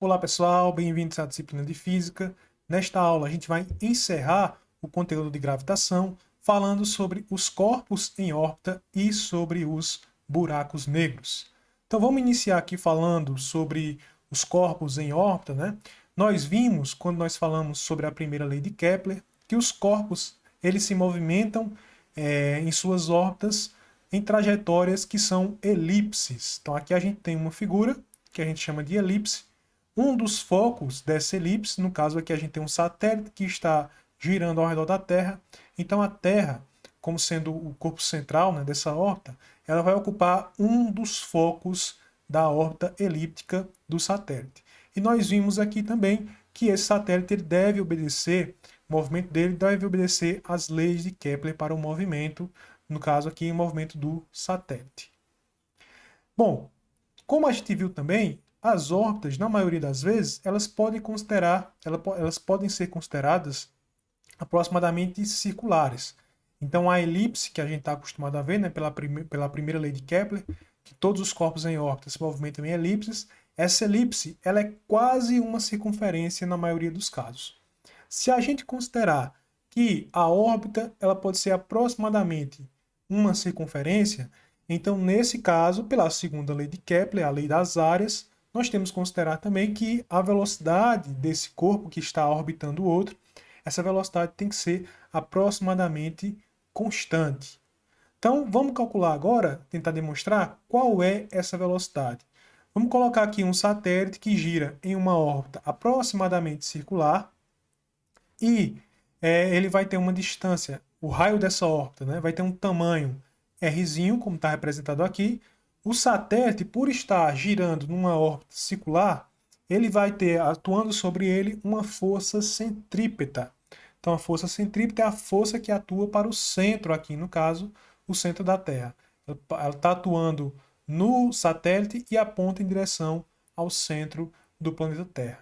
Olá pessoal, bem-vindos à disciplina de Física. Nesta aula a gente vai encerrar o conteúdo de gravitação falando sobre os corpos em órbita e sobre os buracos negros. Então vamos iniciar aqui falando sobre os corpos em órbita, né? Nós vimos, quando nós falamos sobre a primeira lei de Kepler, que os corpos eles se movimentam em suas órbitas em trajetórias que são elipses. Então aqui a gente tem uma figura que a gente chama de elipse. Um dos focos dessa elipse, no caso aqui a gente tem um satélite que está girando ao redor da Terra. Então a Terra, como sendo o corpo central, né, dessa órbita, ela vai ocupar um dos focos da órbita elíptica do satélite. E nós vimos aqui também que esse satélite ele deve obedecer, o movimento dele deve obedecer às leis de Kepler para o movimento, no caso aqui o movimento do satélite. Bom, como a gente viu também, as órbitas, na maioria das vezes, elas podem ser consideradas aproximadamente circulares. Então, a elipse, que a gente está acostumado a ver, né, pela primeira lei de Kepler, que todos os corpos em órbita se movimentam em elipses, essa elipse ela é quase uma circunferência na maioria dos casos. Se a gente considerar que a órbita ela pode ser aproximadamente uma circunferência, então, nesse caso, pela segunda lei de Kepler, a lei das áreas, nós temos que considerar também que a velocidade desse corpo que está orbitando o outro, essa velocidade tem que ser aproximadamente constante. Então, vamos calcular agora, tentar demonstrar qual é essa velocidade. Vamos colocar aqui um satélite que gira em uma órbita aproximadamente circular e ele vai ter uma distância, o raio dessa órbita, né, vai ter um tamanho R, como está representado aqui. O satélite, por estar girando numa órbita circular, ele vai ter, atuando sobre ele, uma força centrípeta. Então, a força centrípeta é a força que atua para o centro, aqui no caso, o centro da Terra. Ela está atuando no satélite e aponta em direção ao centro do planeta Terra.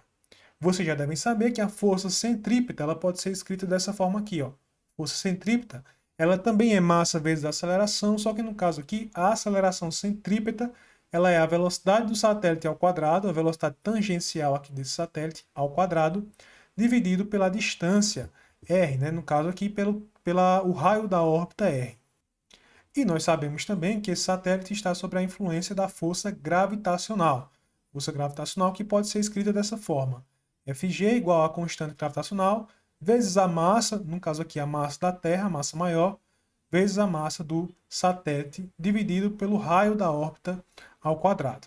Vocês já devem saber que a força centrípeta ela pode ser escrita dessa forma aqui, ó. Força centrípeta, ela também é massa vezes a aceleração, só que no caso aqui, a aceleração centrípeta, ela é a velocidade do satélite ao quadrado, a velocidade tangencial aqui desse satélite ao quadrado, dividido pela distância r, né? No caso aqui, o raio da órbita r. E nós sabemos também que esse satélite está sob a influência da força gravitacional. Força gravitacional que pode ser escrita dessa forma. Fg igual a constante gravitacional vezes a massa, no caso aqui a massa da Terra, a massa maior, vezes a massa do satélite, dividido pelo raio da órbita ao quadrado.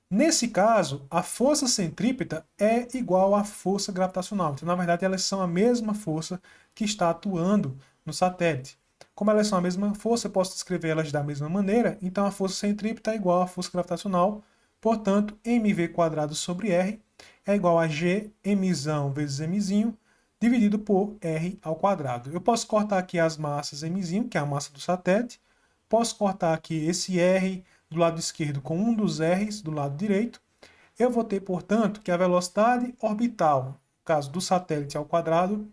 Nesse caso, a força centrípeta é igual à força gravitacional. Então, na verdade, elas são a mesma força que está atuando no satélite. Como elas são a mesma força, eu posso escrever elas da mesma maneira. Então, a força centrípeta é igual à força gravitacional. Portanto, mv quadrado sobre r é igual a g mzão vezes mzinho, dividido por r ao quadrado. Eu posso cortar aqui as massas mzinho, que é a massa do satélite. Posso cortar aqui esse r do lado esquerdo com um dos r's do lado direito. Eu vou ter, portanto, que a velocidade orbital, no caso do satélite ao quadrado,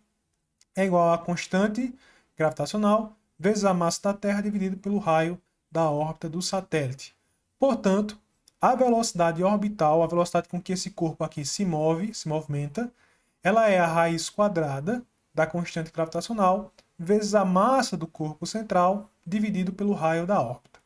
é igual a constante gravitacional vezes a massa da Terra dividido pelo raio da órbita do satélite. Portanto, a velocidade orbital, a velocidade com que esse corpo aqui se movimenta, ela é a raiz quadrada da constante gravitacional vezes a massa do corpo central dividido pelo raio da órbita.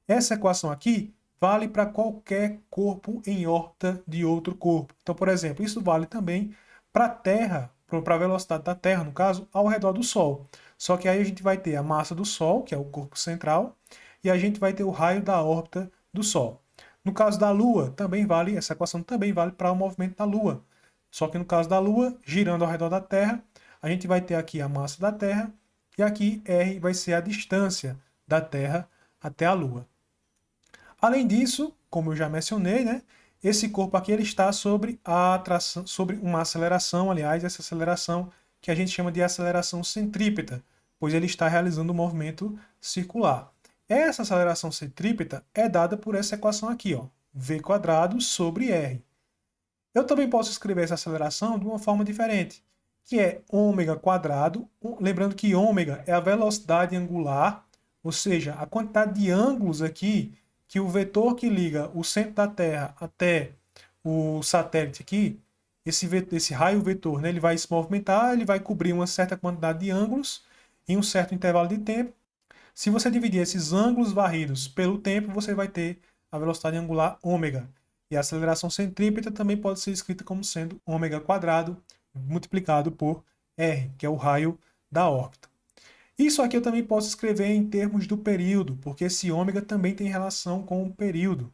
Essa equação aqui vale para qualquer corpo em órbita de outro corpo. Então, por exemplo, isso vale também para a Terra, para a velocidade da Terra, no caso, ao redor do Sol. Só que aí a gente vai ter a massa do Sol, que é o corpo central, e a gente vai ter o raio da órbita do Sol. No caso da Lua, também vale, essa equação também vale para o movimento da Lua. Só que no caso da Lua, girando ao redor da Terra, a gente vai ter aqui a massa da Terra, e aqui R vai ser a distância da Terra até a Lua. Além disso, como eu já mencionei, né, esse corpo aqui ele está sobre a atração, sobre uma aceleração, aliás, essa aceleração que a gente chama de aceleração centrípeta, pois ele está realizando um movimento circular. Essa aceleração centrípeta é dada por essa equação aqui, ó, v quadrado sobre r. Eu também posso escrever essa aceleração de uma forma diferente, que é ômega quadrado, lembrando que ômega é a velocidade angular, ou seja, a quantidade de ângulos aqui que o vetor que liga o centro da Terra até o satélite aqui, esse raio vetor, né, ele vai se movimentar, ele vai cobrir uma certa quantidade de ângulos em um certo intervalo de tempo. Se você dividir esses ângulos varridos pelo tempo, você vai ter a velocidade angular ômega. E a aceleração centrípeta também pode ser escrita como sendo ômega quadrado multiplicado por r, que é o raio da órbita. Isso aqui eu também posso escrever em termos do período, porque esse ômega também tem relação com o período.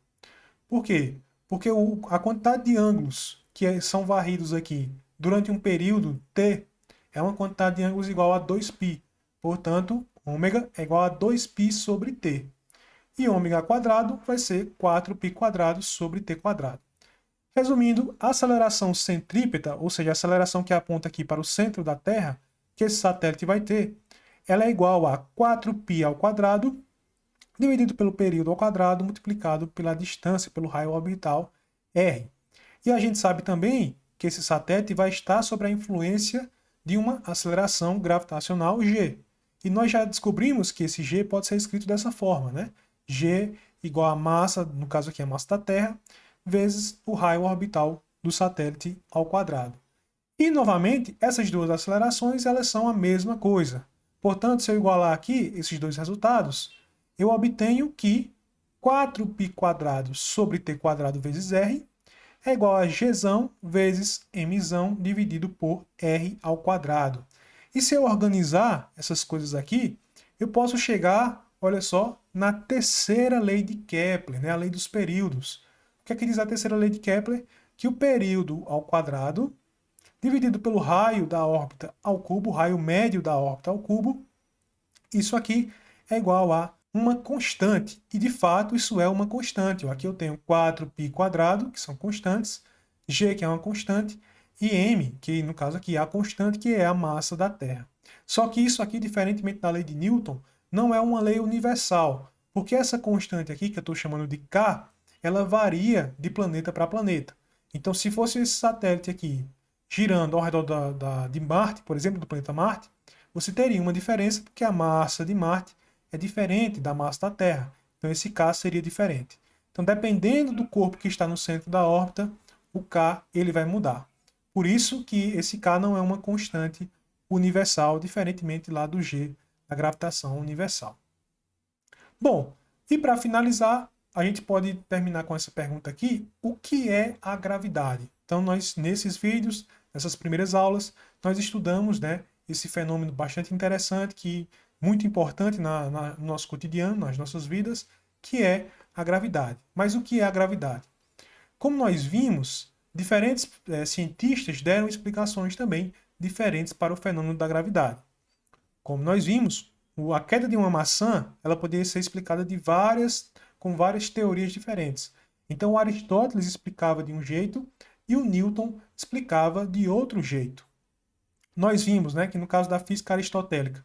Por quê? Porque a quantidade de ângulos que são varridos aqui durante um período t é uma quantidade de ângulos igual a 2π. Portanto, ômega é igual a 2π sobre t. E ômega quadrado vai ser 4π quadrado sobre t quadrado. Resumindo, a aceleração centrípeta, ou seja, a aceleração que aponta aqui para o centro da Terra, que esse satélite vai ter, ela é igual a 4π ao quadrado dividido pelo período ao quadrado multiplicado pela distância, pelo raio orbital r. E a gente sabe também que esse satélite vai estar sob a influência de uma aceleração gravitacional g. E nós já descobrimos que esse g pode ser escrito dessa forma, né? G igual a massa, no caso aqui a massa da Terra, vezes o raio orbital do satélite ao quadrado. E, novamente, essas duas acelerações elas são a mesma coisa. Portanto, se eu igualar aqui esses dois resultados, eu obtenho que 4π quadrado sobre t quadrado vezes r é igual a g vezes m dividido por r ao quadrado. E se eu organizar essas coisas aqui, eu posso chegar, olha só, na terceira lei de Kepler, né, a lei dos períodos. O que é que diz a terceira lei de Kepler? Que o período ao quadrado, dividido pelo raio da órbita ao cubo, o raio médio da órbita ao cubo, isso aqui é igual a uma constante. E, de fato, isso é uma constante. Aqui eu tenho 4π quadrado, que são constantes, g, que é uma constante, e m, que no caso aqui é a constante, que é a massa da Terra. Só que isso aqui, diferentemente da lei de Newton, não é uma lei universal, porque essa constante aqui, que eu estou chamando de k, ela varia de planeta para planeta. Então, se fosse esse satélite aqui girando ao redor de Marte, por exemplo, do planeta Marte, você teria uma diferença, porque a massa de Marte é diferente da massa da Terra. Então, esse K seria diferente. Então, dependendo do corpo que está no centro da órbita, o K ele vai mudar. Por isso que esse K não é uma constante universal, diferentemente lá do G, da gravitação universal. Bom, e para finalizar, a gente pode terminar com essa pergunta aqui: o que é a gravidade? Então, nós, nesses vídeos, nessas primeiras aulas, nós estudamos, né, esse fenômeno bastante interessante, que muito importante no nosso cotidiano, nas nossas vidas, que é a gravidade. Mas o que é a gravidade? Como nós vimos, diferentes cientistas deram explicações também diferentes para o fenômeno da gravidade. Como nós vimos, a queda de uma maçã ela poderia ser explicada com várias teorias diferentes. Então, Aristóteles explicava de um jeito e o Newton explicava de outro jeito. Nós vimos, né, que no caso da física aristotélica,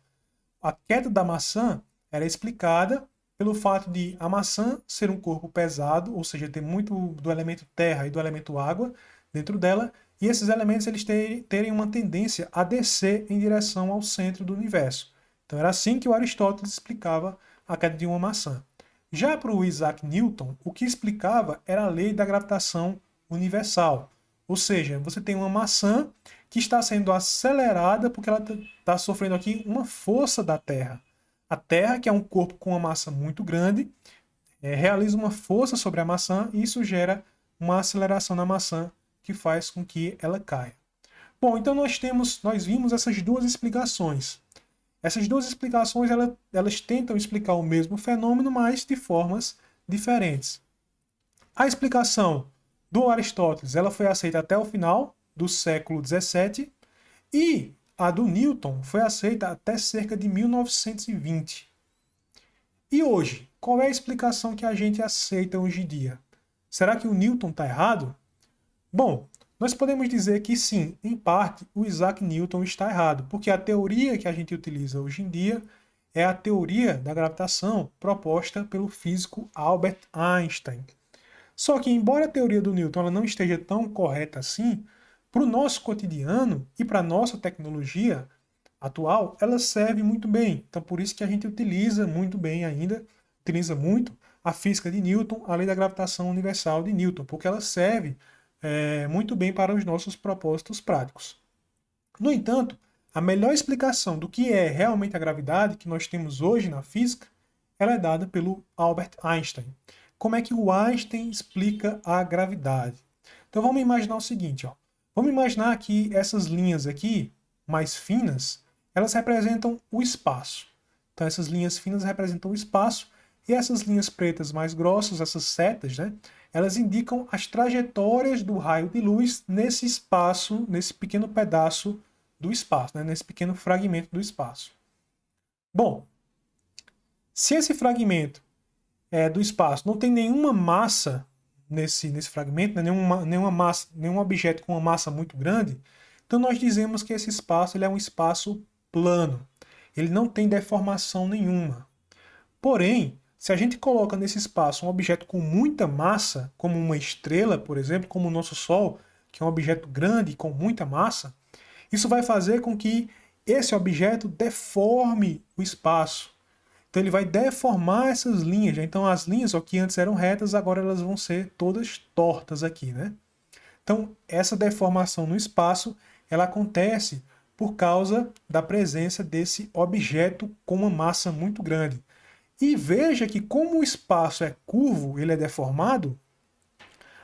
a queda da maçã era explicada pelo fato de a maçã ser um corpo pesado, ou seja, ter muito do elemento terra e do elemento água dentro dela, e esses elementos eles terem uma tendência a descer em direção ao centro do universo. Então era assim que o Aristóteles explicava a queda de uma maçã. Já para o Isaac Newton, o que explicava era a lei da gravitação universal. Ou seja, você tem uma maçã que está sendo acelerada porque ela está sofrendo aqui uma força da Terra. A Terra, que é um corpo com uma massa muito grande, realiza uma força sobre a maçã e isso gera uma aceleração na maçã que faz com que ela caia. Bom, então nós vimos essas duas explicações. Essas duas explicações elas tentam explicar o mesmo fenômeno, mas de formas diferentes. A explicação do Aristóteles ela foi aceita até o final do século XVII e a do Newton foi aceita até cerca de 1920. E hoje, qual é a explicação que a gente aceita hoje em dia? Será que o Newton está errado? Bom, nós podemos dizer que sim, em parte, o Isaac Newton está errado, porque a teoria que a gente utiliza hoje em dia é a teoria da gravitação proposta pelo físico Albert Einstein. Só que, embora a teoria do Newton ela não esteja tão correta assim, para o nosso cotidiano e para a nossa tecnologia atual, ela serve muito bem. Então, por isso que a gente utiliza muito bem ainda, utiliza muito a física de Newton, a lei da gravitação universal de Newton, porque ela serve muito bem para os nossos propósitos práticos. No entanto, a melhor explicação do que é realmente a gravidade que nós temos hoje na física, ela é dada pelo Albert Einstein. Como é que o Einstein explica a gravidade? Então vamos imaginar o seguinte, ó. Vamos imaginar que essas linhas aqui, mais finas, elas representam o espaço. Então essas linhas finas representam o espaço e essas linhas pretas mais grossas, essas setas, né, elas indicam as trajetórias do raio de luz nesse espaço, nesse pequeno pedaço do espaço, né, nesse pequeno fragmento do espaço. Bom, se esse fragmento do espaço não tem nenhuma massa nesse fragmento, né, nenhum objeto com uma massa muito grande, então nós dizemos que esse espaço ele é um espaço plano. Ele não tem deformação nenhuma. Porém, se a gente coloca nesse espaço um objeto com muita massa, como uma estrela, por exemplo, como o nosso Sol, que é um objeto grande com muita massa, isso vai fazer com que esse objeto deforme o espaço. Então ele vai deformar essas linhas. Então as linhas ó, que antes eram retas, agora elas vão ser todas tortas aqui, né? Então essa deformação no espaço, ela acontece por causa da presença desse objeto com uma massa muito grande. E veja que como o espaço é curvo, ele é deformado,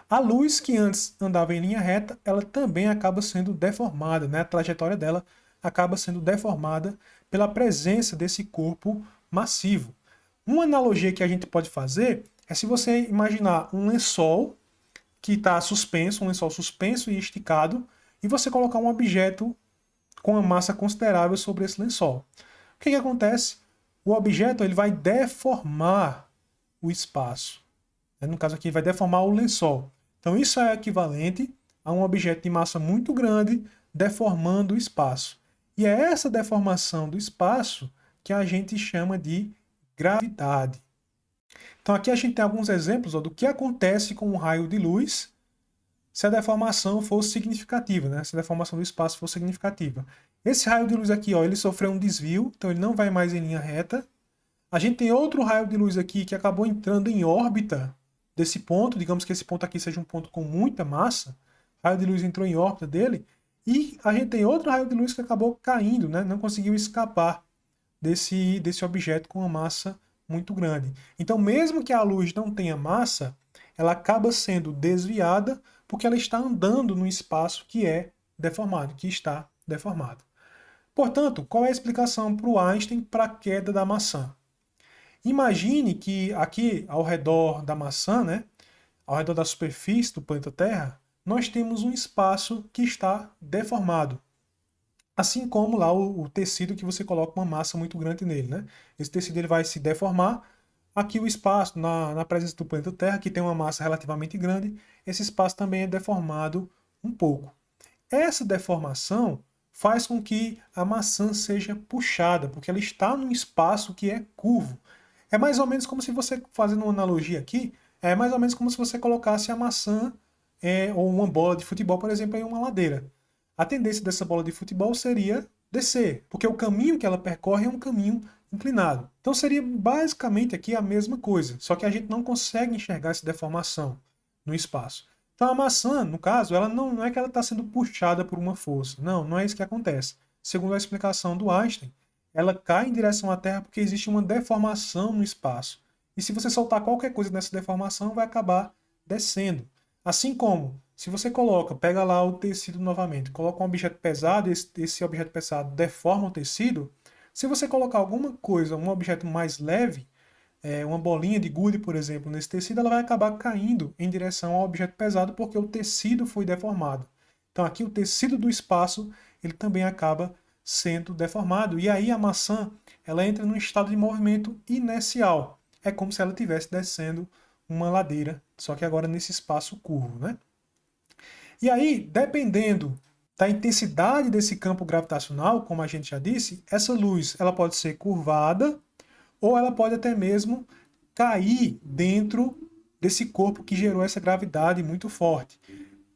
a luz que antes andava em linha reta, ela também acaba sendo deformada, né? A trajetória dela acaba sendo deformada pela presença desse corpo massivo. Uma analogia que a gente pode fazer é se você imaginar um lençol que está suspenso, um lençol suspenso e esticado, e você colocar um objeto com uma massa considerável sobre esse lençol. O que acontece? O objeto ele vai deformar o espaço. No caso aqui, vai deformar o lençol. Então isso é equivalente a um objeto de massa muito grande deformando o espaço. E é essa deformação do espaço que a gente chama de gravidade. Então aqui a gente tem alguns exemplos do que acontece com um raio de luz se a deformação for significativa, né? Se a deformação do espaço for significativa. Esse raio de luz aqui, ó, ele sofreu um desvio, então ele não vai mais em linha reta. A gente tem outro raio de luz aqui que acabou entrando em órbita desse ponto, digamos que esse ponto aqui seja um ponto com muita massa, o raio de luz entrou em órbita dele, e a gente tem outro raio de luz que acabou caindo, né? Não conseguiu escapar desse objeto com uma massa muito grande. Então, mesmo que a luz não tenha massa, ela acaba sendo desviada porque ela está andando num espaço que é deformado, que está deformado. Portanto, qual é a explicação para o Einstein para a queda da maçã? Imagine que aqui ao redor da maçã, né, ao redor da superfície do planeta Terra, nós temos um espaço que está deformado. Assim como lá o tecido que você coloca uma massa muito grande nele, né? Esse tecido ele vai se deformar. Aqui o espaço, na presença do planeta Terra, que tem uma massa relativamente grande, esse espaço também é deformado um pouco. Essa deformação faz com que a maçã seja puxada, porque ela está num espaço que é curvo. É mais ou menos como se você, fazendo uma analogia aqui, é mais ou menos como se você colocasse a maçã ou uma bola de futebol, por exemplo, em uma ladeira. A tendência dessa bola de futebol seria descer, porque o caminho que ela percorre é um caminho inclinado. Então seria basicamente aqui a mesma coisa, só que a gente não consegue enxergar essa deformação no espaço. Então a maçã, no caso, ela não é que ela está sendo puxada por uma força. Não, não é isso que acontece. Segundo a explicação do Einstein, ela cai em direção à Terra porque existe uma deformação no espaço. E se você soltar qualquer coisa nessa deformação, vai acabar descendo. Assim como, se você pega lá o tecido novamente, coloca um objeto pesado, esse objeto pesado deforma o tecido, se você colocar alguma coisa, um objeto mais leve, uma bolinha de gude, por exemplo, nesse tecido, ela vai acabar caindo em direção ao objeto pesado porque o tecido foi deformado. Então aqui o tecido do espaço, ele também acaba sendo deformado. E aí a maçã, ela entra num estado de movimento inercial. É como se ela estivesse descendo uma ladeira, só que agora nesse espaço curvo, né? E aí, dependendo da intensidade desse campo gravitacional, como a gente já disse, essa luz ela pode ser curvada ou ela pode até mesmo cair dentro desse corpo que gerou essa gravidade muito forte.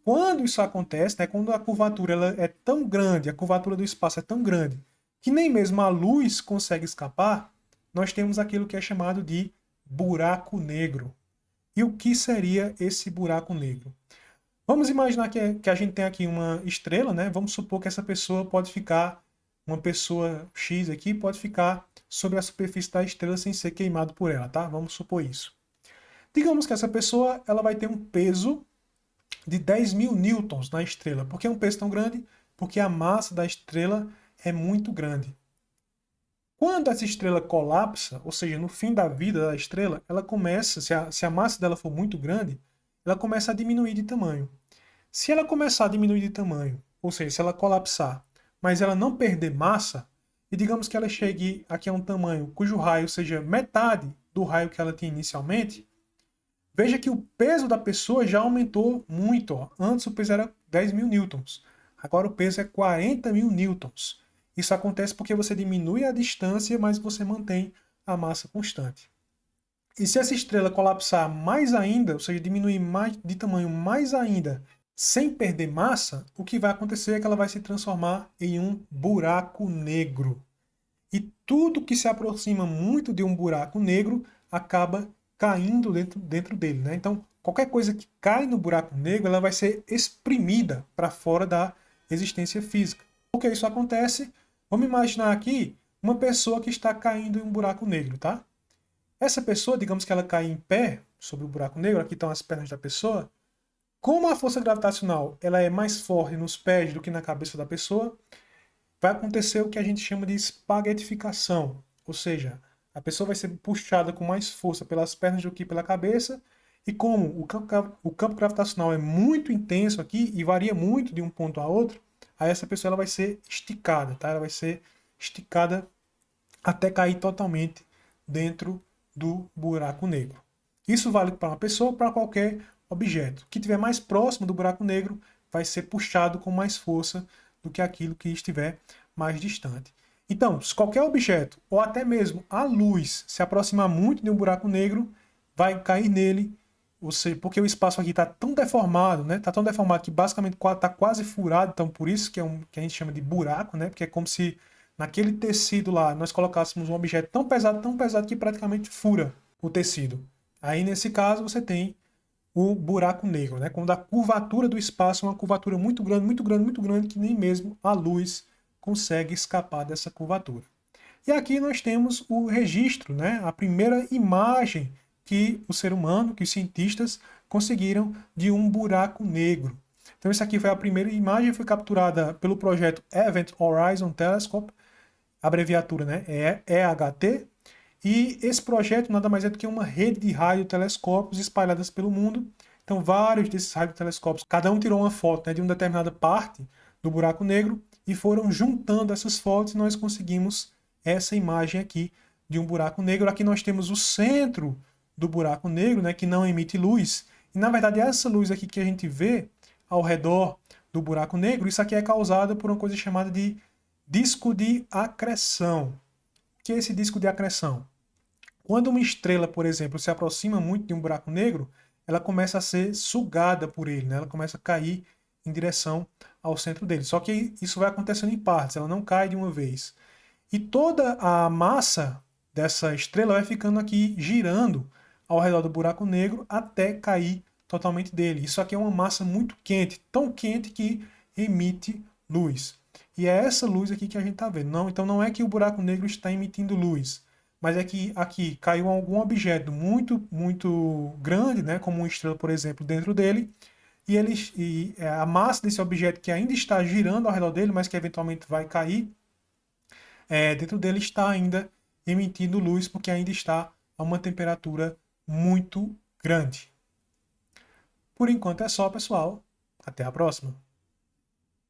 Quando isso acontece, né, quando a curvatura ela é tão grande, a curvatura do espaço é tão grande, que nem mesmo a luz consegue escapar, nós temos aquilo que é chamado de buraco negro. E o que seria esse buraco negro? Vamos imaginar que a gente tem aqui uma estrela, né? Vamos supor que essa pessoa pode ficar, uma pessoa X aqui, pode ficar sobre a superfície da estrela sem ser queimado por ela, tá? Vamos supor isso. Digamos que essa pessoa ela vai ter um peso de 10.000 newtons na estrela. Por que um peso tão grande? Porque a massa da estrela é muito grande. Quando essa estrela colapsa, ou seja, no fim da vida da estrela, ela começa, se a massa dela for muito grande, ela começa a diminuir de tamanho. Se ela começar a diminuir de tamanho, ou seja, se ela colapsar, mas ela não perder massa, e digamos que ela chegue aqui a um tamanho cujo raio seja metade do raio que ela tinha inicialmente, veja que o peso da pessoa já aumentou muito. Ó. Antes o peso era 10.000 newtons, agora o peso é 40.000 newtons. Isso acontece porque você diminui a distância, mas você mantém a massa constante. E se essa estrela colapsar mais ainda, ou seja, diminuir mais, de tamanho mais ainda, sem perder massa, o que vai acontecer é que ela vai se transformar em um buraco negro. E tudo que se aproxima muito de um buraco negro acaba caindo dentro dele. Né? Então, qualquer coisa que cai no buraco negro, ela vai ser exprimida para fora da existência física. Por que isso acontece? Vamos imaginar aqui uma pessoa que está caindo em um buraco negro, tá? Essa pessoa, digamos que ela cai em pé sobre o buraco negro, aqui estão as pernas da pessoa. Como a força gravitacional ela é mais forte nos pés do que na cabeça da pessoa, vai acontecer o que a gente chama de espaguetificação. Ou seja, a pessoa vai ser puxada com mais força pelas pernas do que pela cabeça. E como o campo gravitacional é muito intenso aqui e varia muito de um ponto a outro, aí essa pessoa ela vai ser esticada, tá? Ela vai ser esticada até cair totalmente dentro do buraco negro. Isso vale para uma pessoa ou para qualquer objeto. O que estiver mais próximo do buraco negro vai ser puxado com mais força do que aquilo que estiver mais distante. Então, se qualquer objeto, ou até mesmo a luz, se aproximar muito de um buraco negro, vai cair nele, ou seja, porque o espaço aqui está tão deformado, né? Está tão deformado que basicamente está quase furado, então por isso que a gente chama de buraco, né? Porque é como se naquele tecido lá nós colocássemos um objeto tão pesado que praticamente fura o tecido. Aí nesse caso você tem o buraco negro, né? Quando a curvatura do espaço é uma curvatura muito grande, muito grande, muito grande, que nem mesmo a luz consegue escapar dessa curvatura. E aqui nós temos o registro, né? A primeira imagem que o ser humano, que os cientistas conseguiram de um buraco negro. Então essa aqui foi a primeira imagem, foi capturada pelo projeto Event Horizon Telescope, abreviatura, né? É EHT. E esse projeto nada mais é do que uma rede de radiotelescópios espalhadas pelo mundo. Então, vários desses radiotelescópios, cada um tirou uma foto, né, de uma determinada parte do buraco negro e foram juntando essas fotos e nós conseguimos essa imagem aqui de um buraco negro. Aqui nós temos o centro do buraco negro, né, que não emite luz. E, na verdade, essa luz aqui que a gente vê ao redor do buraco negro, isso aqui é causada por uma coisa chamada de disco de acreção. O que é esse disco de acreção? Quando uma estrela, por exemplo, se aproxima muito de um buraco negro, ela começa a ser sugada por ele, né? Ela começa a cair em direção ao centro dele. Só que isso vai acontecendo em partes, ela não cai de uma vez. E toda a massa dessa estrela vai ficando aqui girando ao redor do buraco negro até cair totalmente dele. Isso aqui é uma massa muito quente, tão quente que emite luz. E é essa luz aqui que a gente está vendo. Não, então não é que o buraco negro está emitindo luz, mas é que aqui caiu algum objeto muito, muito grande, né, como uma estrela, por exemplo, dentro dele, e a massa desse objeto que ainda está girando ao redor dele, mas que eventualmente vai cair, dentro dele está ainda emitindo luz, porque ainda está a uma temperatura muito grande. Por enquanto é só, pessoal. Até a próxima.